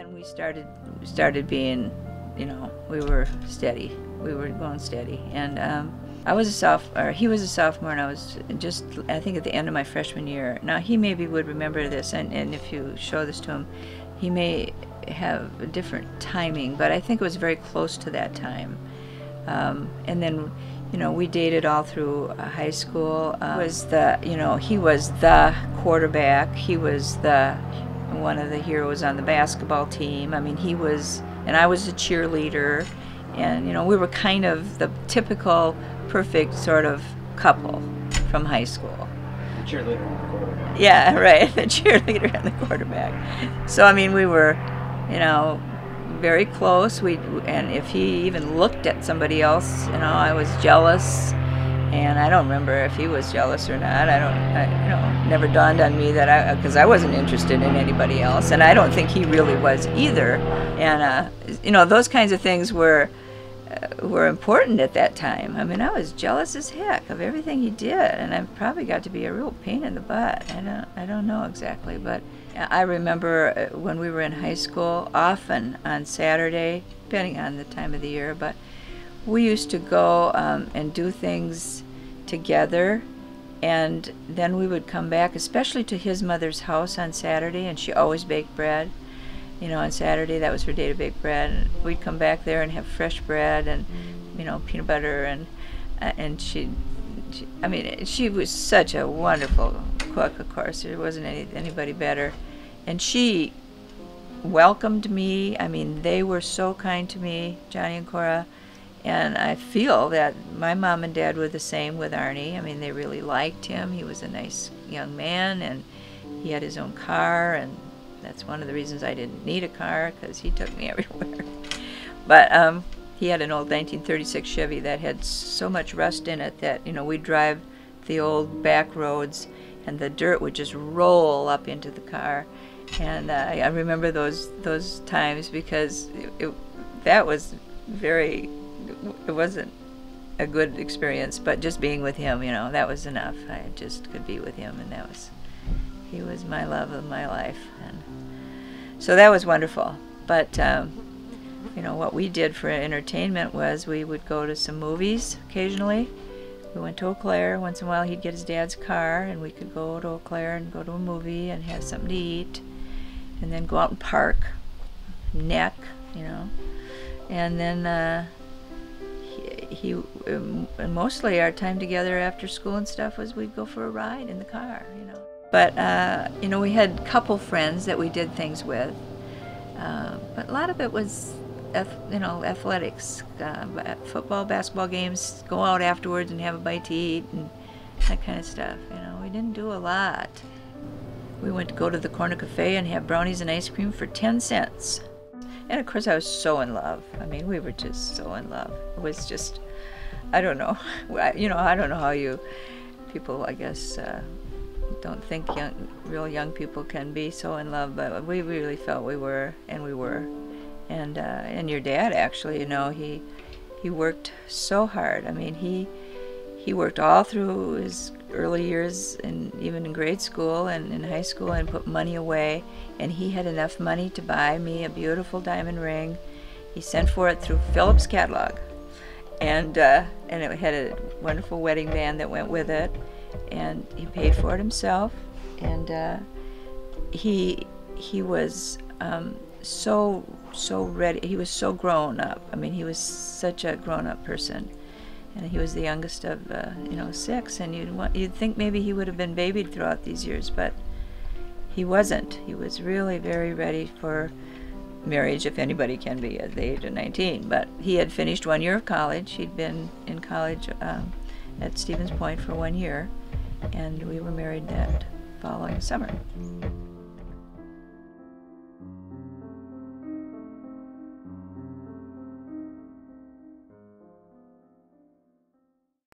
then we started being, we were steady. We were going steady, and I was a sophomore, or he was a sophomore, and I was just, I think, at the end of my freshman year. Now, he maybe would remember this, and if you show this to him, he may have a different timing, but I think it was very close to that time. And then, we dated all through high school. He was the quarterback. He was one of the heroes on the basketball team. I mean, and I was a cheerleader, and we were kind of the typical perfect sort of couple from high school. The cheerleader and the quarterback. Yeah, right, the cheerleader and the quarterback. So I mean, we were, very close. And if he even looked at somebody else, I was jealous. And I don't remember if he was jealous or not. Never dawned on me that because I wasn't interested in anybody else, and I don't think he really was either. And those kinds of things were important at that time. I mean, I was jealous as heck of everything he did, and I probably got to be a real pain in the butt. I don't know exactly, but I remember when we were in high school, often on Saturday, depending on the time of the year, but we used to go and do things together, and then we would come back, especially to his mother's house on Saturday, and she always baked bread. On Saturday, that was her day to bake bread, and we'd come back there and have fresh bread and, peanut butter, and she was such a wonderful cook, of course. There wasn't anybody better. And she welcomed me. I mean, they were so kind to me, Johnny and Cora. And I feel that my mom and dad were the same with Arnie. I mean, they really liked him. He was a nice young man, and he had his own car, and that's one of the reasons I didn't need a car, because he took me everywhere. But he had an old 1936 Chevy that had so much rust in it that, we'd drive the old back roads, and the dirt would just roll up into the car. And I remember those times, because that was it wasn't a good experience, but just being with him, that was enough. I just could be with him, and he was my love of my life. And so that was wonderful. But, what we did for entertainment was we would go to some movies occasionally. We went to Eau Claire. Once in a while he'd get his dad's car, and we could go to Eau Claire and go to a movie and have something to eat, and then go out and park, neck, and then and mostly our time together after school and stuff was we'd go for a ride in the car, But, we had a couple friends that we did things with, but a lot of it was, athletics, football, basketball games, go out afterwards and have a bite to eat, and that kind of stuff, We didn't do a lot. We went to go to the corner cafe and have brownies and ice cream for 10 cents. And of course I was so in love. I mean, we were just so in love. It was just, I don't know. I don't know how people, I guess, don't think real young people can be so in love, but we really felt we were, and we were. And your dad, actually, he worked so hard. I mean, he worked all through his early years, and even in grade school and in high school, and put money away, and he had enough money to buy me a beautiful diamond ring. He sent for it through Phillips catalog, and it had a wonderful wedding band that went with it, and he paid for it himself. And he was so ready. He was so grown up. I mean, he was such a grown-up person. And he was the youngest of, 6, and you'd think maybe he would have been babied throughout these years, but he wasn't. He was really very ready for marriage, if anybody can be at the age of 19. But he had finished 1 year of college. He'd been in college at Stevens Point for 1 year, and we were married that following summer.